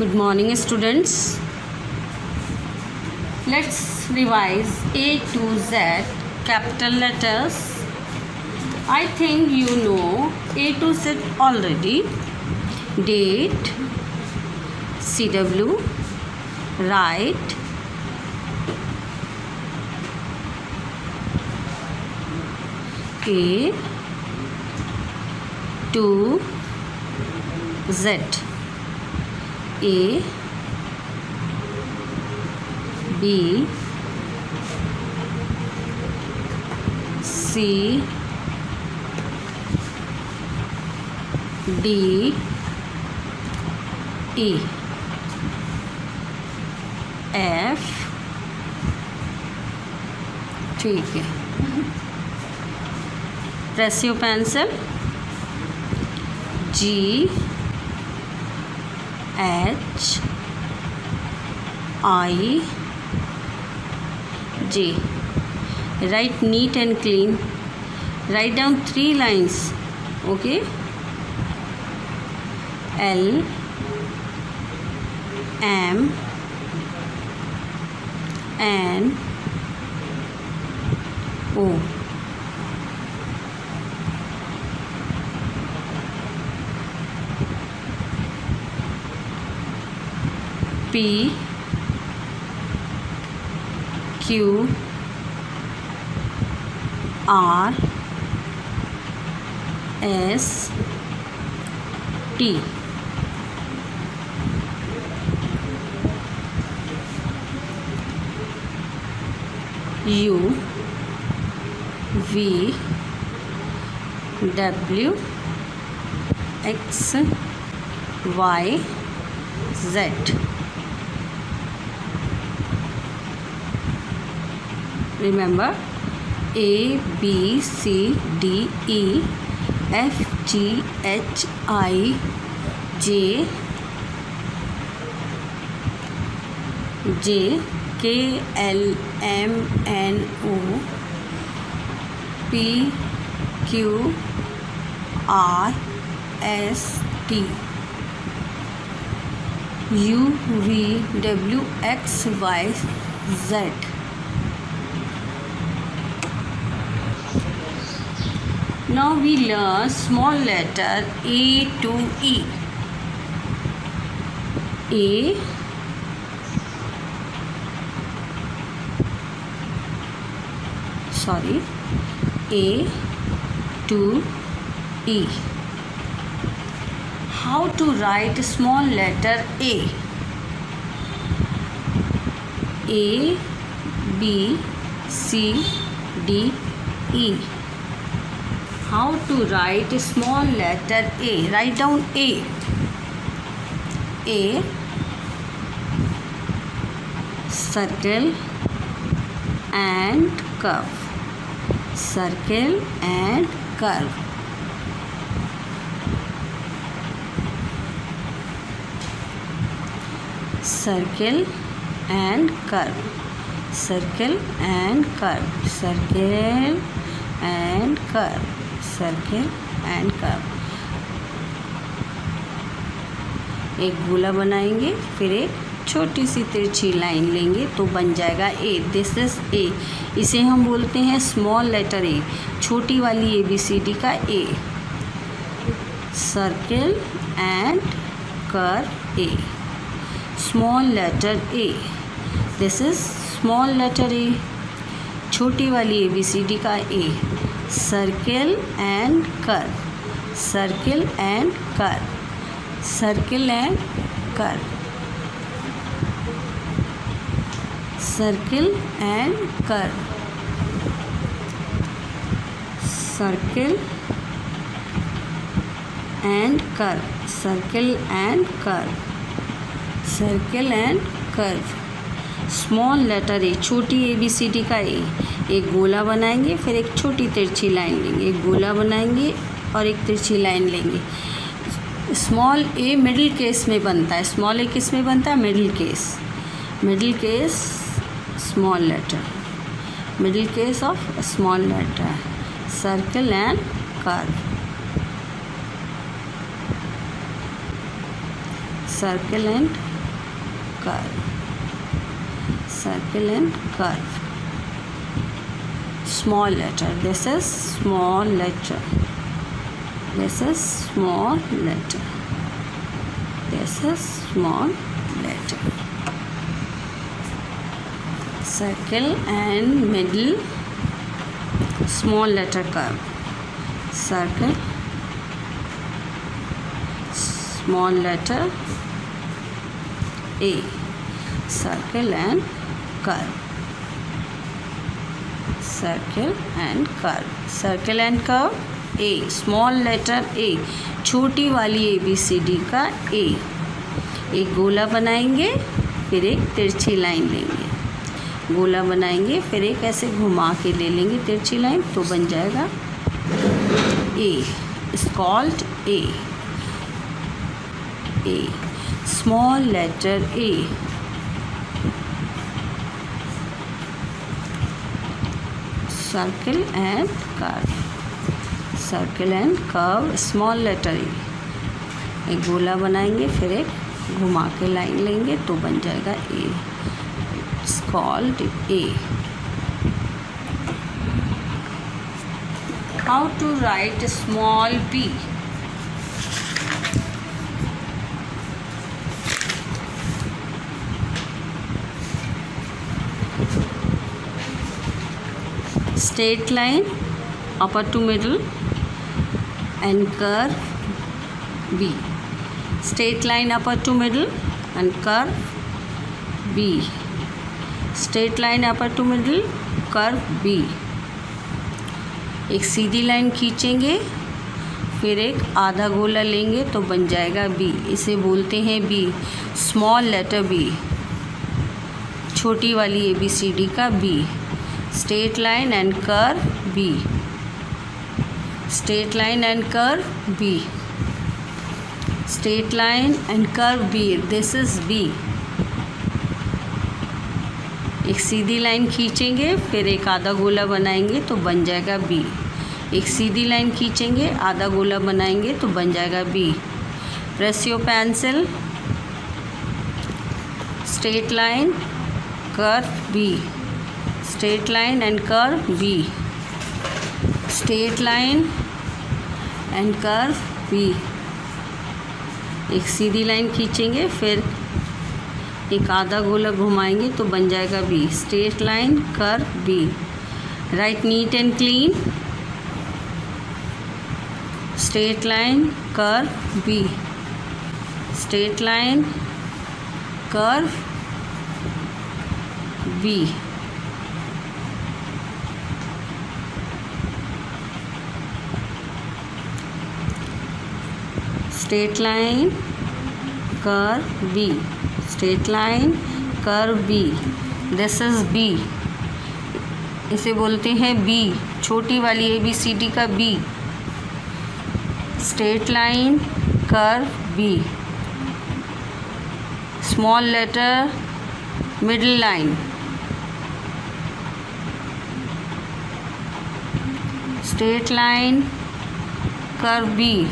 Good morning, students. Let's revise A to Z capital letters. I think you know A to Z already. Date, CW, right, A to Z. A, B, C, D, E, F. ठीक है, press your pencil. G, H, I, J. Write neat and clean. Write down 3 lines. Okay. L, M, N, O. P, Q, R, S, T. U, V, W, X, Y, Z. Remember, A, B, C, D, E, F, G, H, I, J, K, L, M, N, O, P, Q, R, S, T. U, V, W, X, Y, Z. Now we learn small letter A to E. A, A to E. How to write small letter A? A, B, C, D, E. How to write small letter A? Write down A. A, circle and curve. Circle and curve. Circle and curve. Circle and curve. Circle and curve. Circle and curve. एक गोला बनाएंगे, फिर एक छोटी सी तिरछी line लेंगे तो बन जाएगा ए. This is a. इसे हम बोलते हैं स्मॉल लेटर ए, छोटी वाली ए बी सी डी का A. Circle and curve A. Small letter A. This is small letter A, छोटी वाली ए बी सी डी का A. Circle and curve. Circle and curve. Circle and curve. Circle and curve. Circle and curve. Circle and curve. Circle and curve. Small letter A, छोटी A B C D का ए. एक गोला बनाएंगे, फिर एक छोटी तिरछी लाइन लेंगे. एक गोला बनाएंगे और एक तिरछी लाइन लेंगे. स्मॉल ए मिडिल केस में बनता है. स्मॉल ए किस में बनता है? Middle case. Middle case small letter. Middle case of a small letter. Circle and curve. Circle and curve, circle and curve. Small letter, this is small letter, this is small letter, this is small letter. Circle and middle, small letter curve, circle, small letter A, circle and curve, circle and curve, circle and curve A, small letter A, छोटी वाली ABCD का A. एक गोला बनाएंगे, फिर एक तिरछी line लेंगे, गोला बनाएंगे, फिर एक ऐसे घुमा के ले लेंगे तिरछी लाइन, तो बन जाएगा A. Is called A. A, small letter A. Circle and curve, circle and curve, small letter A. एक गोला बनाएंगे, फिर एक घुमा के लाइन लेंगे, तो बन जाएगा A. It's called A. How to write small b? Straight line upper to middle and curve B. Straight line upper to middle and curve B. Straight line upper to middle, curve B. एक सीधी line खींचेंगे, फिर एक आधा गोला लेंगे, तो बन जाएगा B. इसे बोलते हैं B. स्मॉल लेटर B, छोटी वाली ABCD का B. Straight line and curve B. Straight line and curve B. Straight line and curve B. This is B. एक सीधी लाइन खींचेंगे, फिर एक आधा गोला बनाएंगे, तो बन जाएगा B. एक सीधी लाइन खींचेंगे, आधा गोला बनाएंगे, तो बन जाएगा B. Press your pencil. Straight line, curve B. Straight line and curve B. Straight line and curve B. एक सीधी लाइन खींचेंगे, फिर एक आधा गोला घुमाएंगे, तो बन जाएगा B. Straight line, curve B. Write neat and clean. Straight line, curve B. Straight line, curve B. Straight line, curve B. Straight line, curve B. This is B. इसे बोलते हैं B, छोटी वाली ABCD का B. Straight line, curve B. Small letter, middle line. Straight line, curve B.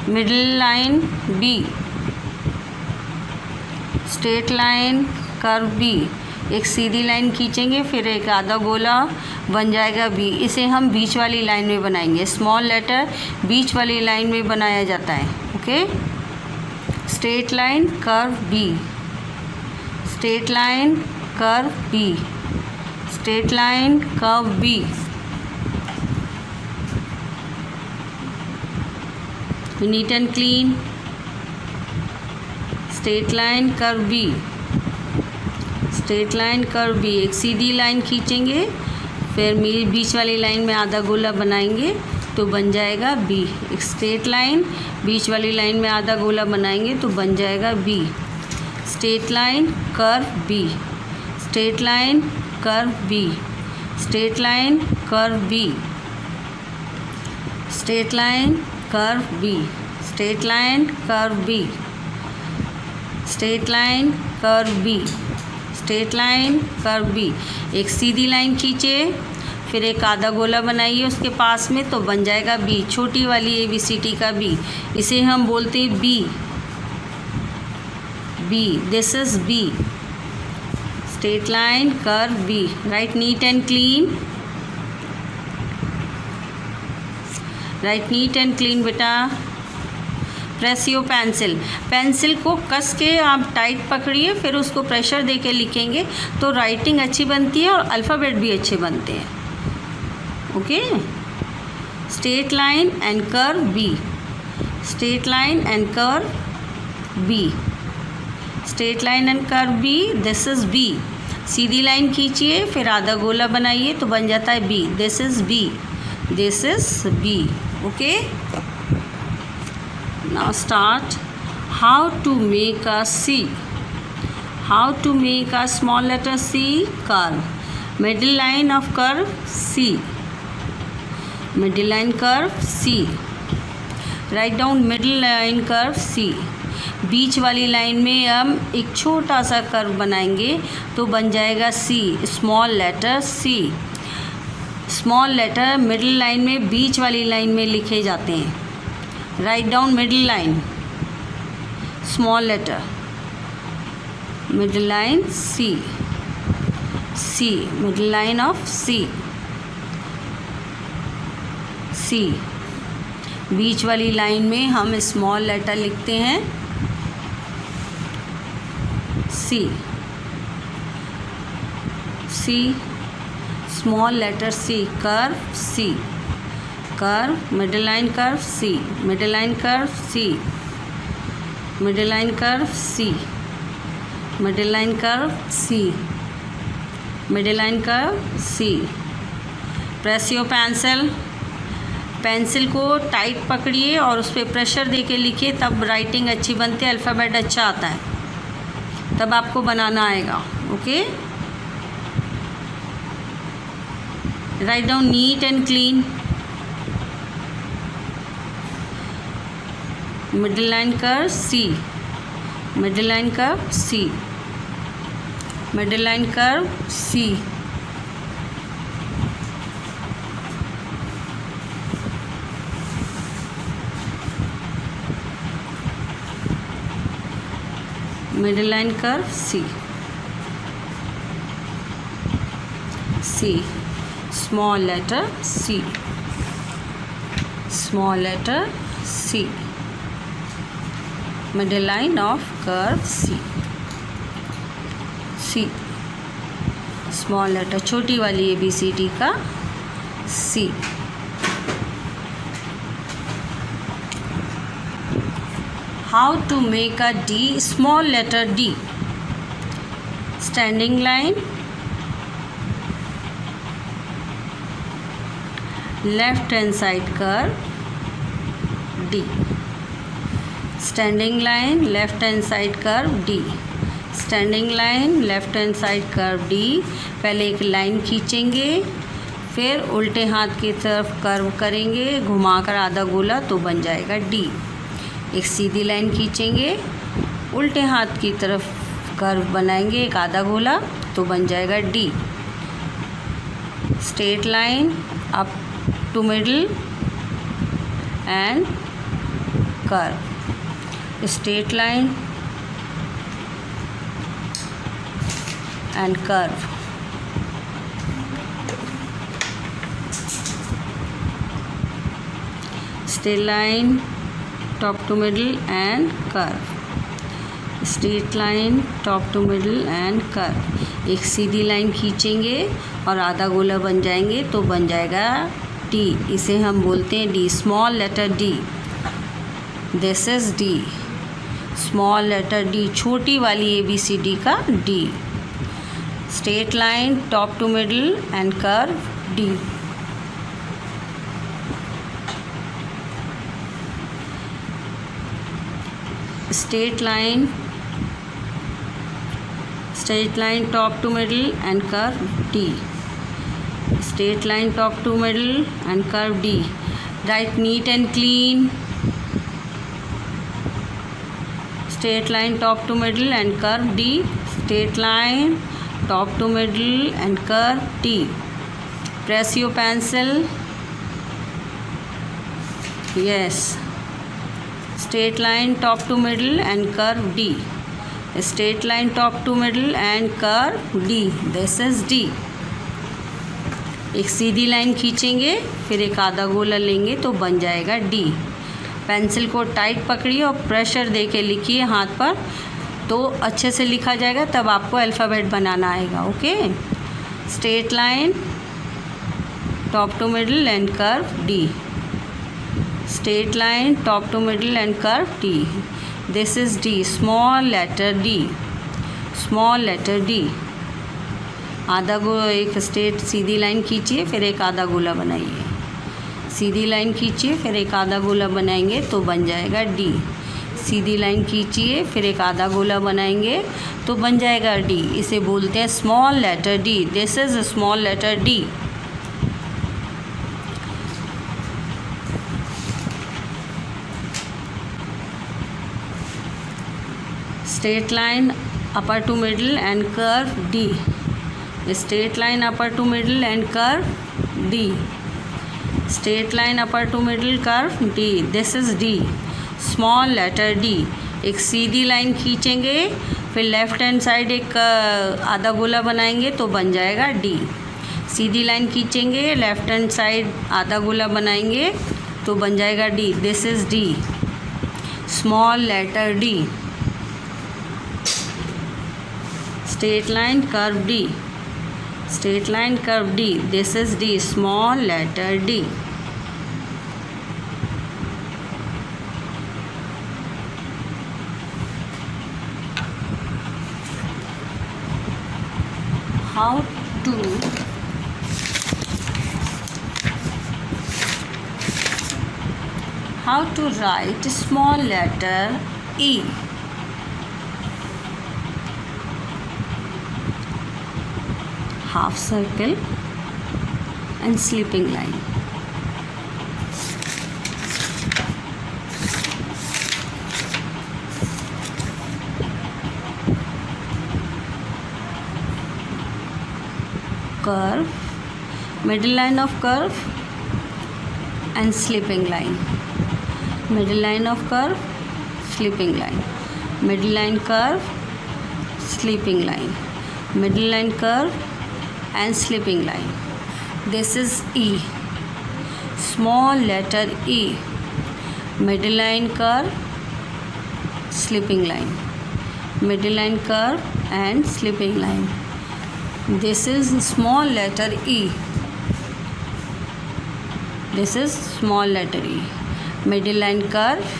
Middle line B. Straight line, curve B. एक सीधी line खींचेंगे, फिर एक आधा गोला, बन जाएगा B. इसे हम बीच वाली लाइन में बनाएंगे. स्मॉल लेटर बीच वाली लाइन में बनाया जाता है. Okay. Straight line, curve B. Straight line, curve B. Straight line, curve B. Neat and clean. Straight line, curve B. Straight line, curve B. एक सीधी लाइन खींचेंगे, फिर बीच वाली लाइन में आधा गोला बनाएंगे, तो बन जाएगा B. एक स्ट्रेट लाइन बीच वाली लाइन में आधा गोला बनाएंगे, तो बन जाएगा B. Straight line, curve B. Straight line, curve B. Straight line, curve B. Straight line, curve B. Straight line, curve B. Straight line, curve B. Straight line, curve B. एक सीधी लाइन खींचे, फिर एक आधा गोला बनाइए उसके पास में, तो बन जाएगा B. छोटी वाली ABCD का B. इसे हम बोलते हैं B. B. This is B. Straight line, curve, B. Write neat and clean. Write neat and clean बेटा. Press your pencil. पेंसिल को कस के आप टाइट पकड़िए, फिर उसको प्रेशर दे के लिखेंगे तो राइटिंग अच्छी बनती है और अल्फ़ाबेट भी अच्छे बनते हैं. Okay. Straight line and curve B. Straight line and curve B. Straight line and curve B. This is B. सीधी लाइन खींचिए, फिर आधा गोला बनाइए तो बन जाता है B. This is B. This is B. Okay. Now start how to make a C. How to make a small letter C. Curve. Middle line of curve C. Middle line curve C. Write down middle line curve C. बीच वाली line में हम एक छोटा सा curve बनाएंगे तो बन जाएगा C. Small letter C. Small letter middle line में बीच वाली लाइन में लिखे जाते हैं. Right down middle line. Small letter middle line C. C. Middle line of C. C. बीच वाली लाइन में हम स्मॉल लेटर लिखते हैं C. C. Small letter C. Curve C. Curve middle line curve C. Middle line curve C. Middle line curve C. Middle line curve C. Middle line curve C. Press your pencil. Pencil को tight पकड़िए और उस पर pressure दे के लिखिए, तब writing अच्छी बनती है, अल्फ़ाबेट अच्छा आता है, तब आपको बनाना आएगा. Okay. Right down neat and clean. Middle line curve C. Middle line curve C. Middle line curve C. Middle line curve C. C. Small letter C. Small letter C. Middle line of curve C. C. Small letter छोटी वाली ABCD का C. How to make a D. Small letter D. Standing line. Left hand side curve D. Standing line, left hand side curve D. Standing line, left hand side curve D. पहले एक line खींचेंगे, फिर उल्टे हाथ की तरफ curve करेंगे, घुमाकर आधा गोला तो बन जाएगा D. एक सीधी लाइन खींचेंगे, उल्टे हाथ की तरफ कर्व बनाएंगे, एक आधा गोला तो बन जाएगा D. Straight line up to middle and curve. Straight line and curve. Straight line top to middle and curve. Straight line top to middle and curve. एक सीधी लाइन खींचेंगे और आधा गोला बन जाएंगे तो बन जाएगा D. इसे हम बोलते हैं D. Small letter D. This is D. Small letter D. छोटी वाली ABCD का D. Straight line top to middle and curve D. Straight line top to middle and curve D. Straight line top to middle and curve D. Write neat and clean. Straight line top to middle and curve D. Straight line top to middle and curve D. Press your pencil. Yes. Straight line top to middle and curve D. Straight line top to middle and curve D, this is D. एक सीधी line खींचेंगे, फिर एक आधा गोला लेंगे तो बन जाएगा डी। पेंसिल को टाइट पकड़िए और प्रेशर दे के लिखिए हाथ पर, तो अच्छे से लिखा जाएगा, तब आपको अल्फ़ाबेट बनाना आएगा। Okay, straight line top to middle and curve D, straight line top to middle and curve D, this is D, small letter D, small letter D। आधा गोला, एक स्ट्रेट सीधी लाइन खींचिए, फिर एक आधा गोला बनाइए, सीधी लाइन खींचिए, फिर एक आधा गोला बनाएंगे तो बन जाएगा डी। सीधी लाइन खींचिए, फिर एक आधा गोला बनाएंगे तो बन जाएगा डी। इसे बोलते हैं small letter D, this is small letter D. Straight line upper to middle and curve D, straight line upper to middle and curve D, straight line upper to middle curve D, this is D, small letter D. एक सीधी line खींचेंगे, फिर left hand side एक आधा गोला बनाएंगे तो बन जाएगा डी। सीधी लाइन खींचेंगे, लेफ्ट हैंड साइड आधा गोला बनाएंगे तो बन जाएगा D, this is D, small letter D. Straight line curve D, straight line curve D, this is D, small letter D. How to write small letter E? Half circle and slipping line, curve, middle line of curve and slipping line, middle line of curve, slipping line, middle line curve, slipping line, middle line curve and slipping line. This is E, small letter E, middle line curve, slipping line, middle line curve and slipping line. This is small letter E, this is small letter E, middle line curve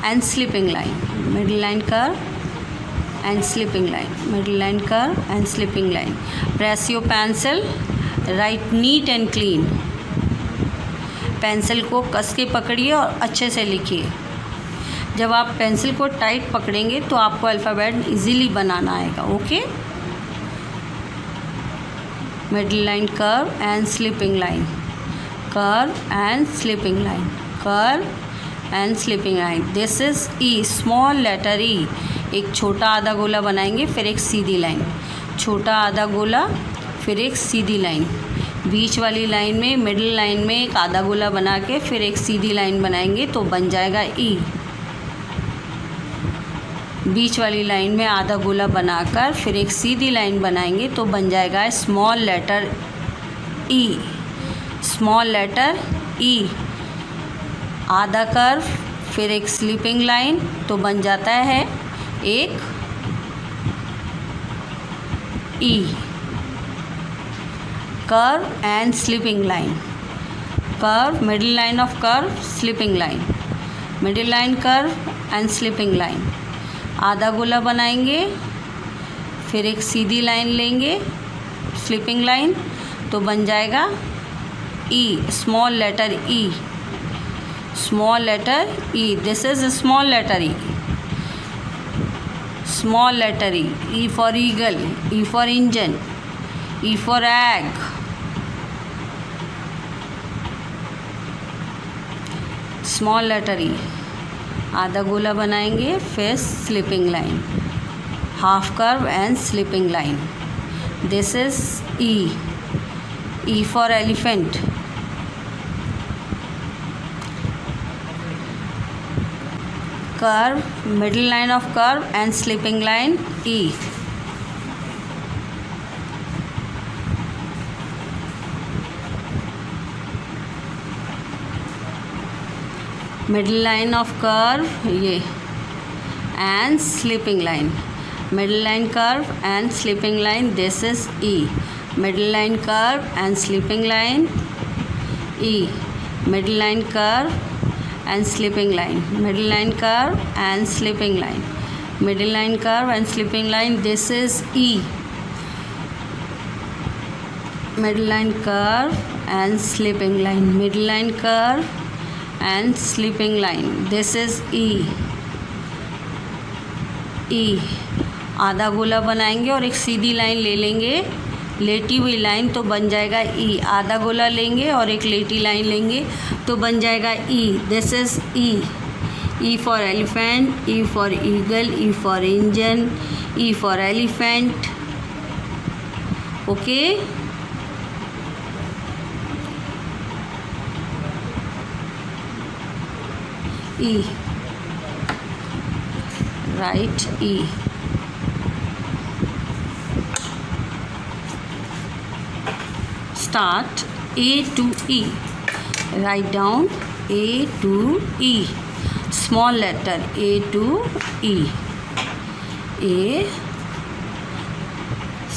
and slipping line, middle line curve and slipping line, middle line curve and slipping line. Press your pencil, write neat and clean. Pencil को कस के पकड़िए और अच्छे से लिखिए। जब आप pencil को टाइट पकड़ेंगे तो आपको अल्फ़ाबेट इजीली बनाना आएगा। Okay, middle line curve and slipping line, curve and slipping line, curve and slipping line, this is E, small letter E. एक छोटा आधा गोला बनाएंगे, फिर एक सीधी लाइन, छोटा आधा गोला, फिर एक सीधी लाइन, बीच वाली लाइन में, मिडिल लाइन में एक आधा गोला बना के फिर एक सीधी लाइन बनाएंगे तो बन जाएगा ई। बीच वाली लाइन में आधा गोला बनाकर फिर एक सीधी लाइन बनाएंगे तो बन जाएगा small letter E, small letter ई। आधा कर्व, फिर एक स्लीपिंग लाइन तो बन जाता है एक E. Curve and sleeping line, curve, middle line of curve, sleeping line, middle line curve and sleeping line. आधा गोला बनाएंगे, फिर एक सीधी लाइन लेंगे, स्लीपिंग लाइन तो बन जाएगा E, small letter E, small letter E. This is small letter E, small letter E, E for eagle, E for engine, E for egg, small letter E। आधा गोला बनाएंगे, फिर slipping line, half curve and slipping line, this is E, E for elephant, curve, middle line of curve and sleeping line E. Middle line of curve ये and sleeping line. Middle line curve and sleeping line, this is E. Middle line curve and sleeping line E. Middle line curve and sleeping line. Middle line curve and sleeping line. Middle line curve and sleeping line, this is E. Middle line curve and sleeping line. Middle line curve and sleeping line, this is E. E. आधा गोला बनाएंगे और एक सीधी line ले लेंगे, लेटी हुई लाइन, तो बन जाएगा ई. आधा गोला लेंगे और एक लेटी लाइन लेंगे तो बन जाएगा E. This is E. E for elephant, E for eagle, E for engine, E for elephant. Okay. E. Right E. Start A to E. Write down A to E. Small letter A to E. A,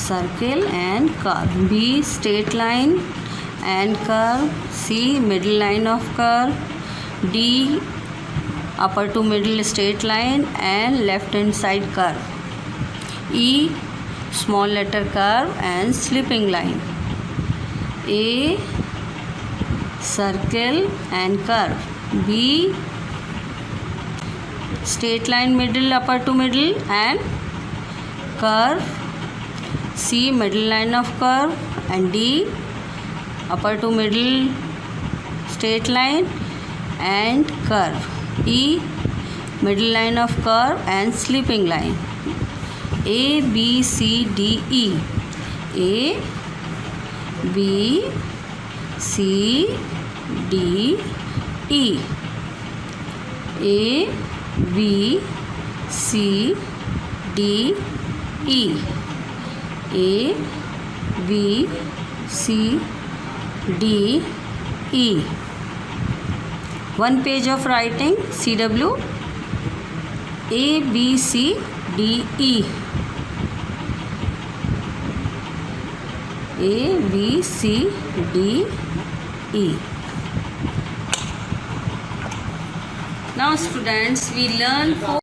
circle and curve. B, straight line and curve. C, middle line of curve. D, upper to middle straight line and left hand side curve. E, small letter curve and slipping line. A, circle and curve. B, straight line middle, upper to middle and curve. C, middle line of curve and D, upper to middle straight line and curve. E, middle line of curve and slipping line. A, B, C, D, E. A, B, C, D, E. A, B, C, D, E. A, B, C, D, E. One page of writing CW. A, B, C, D, E. A, B, C, D, E. Now students, we learn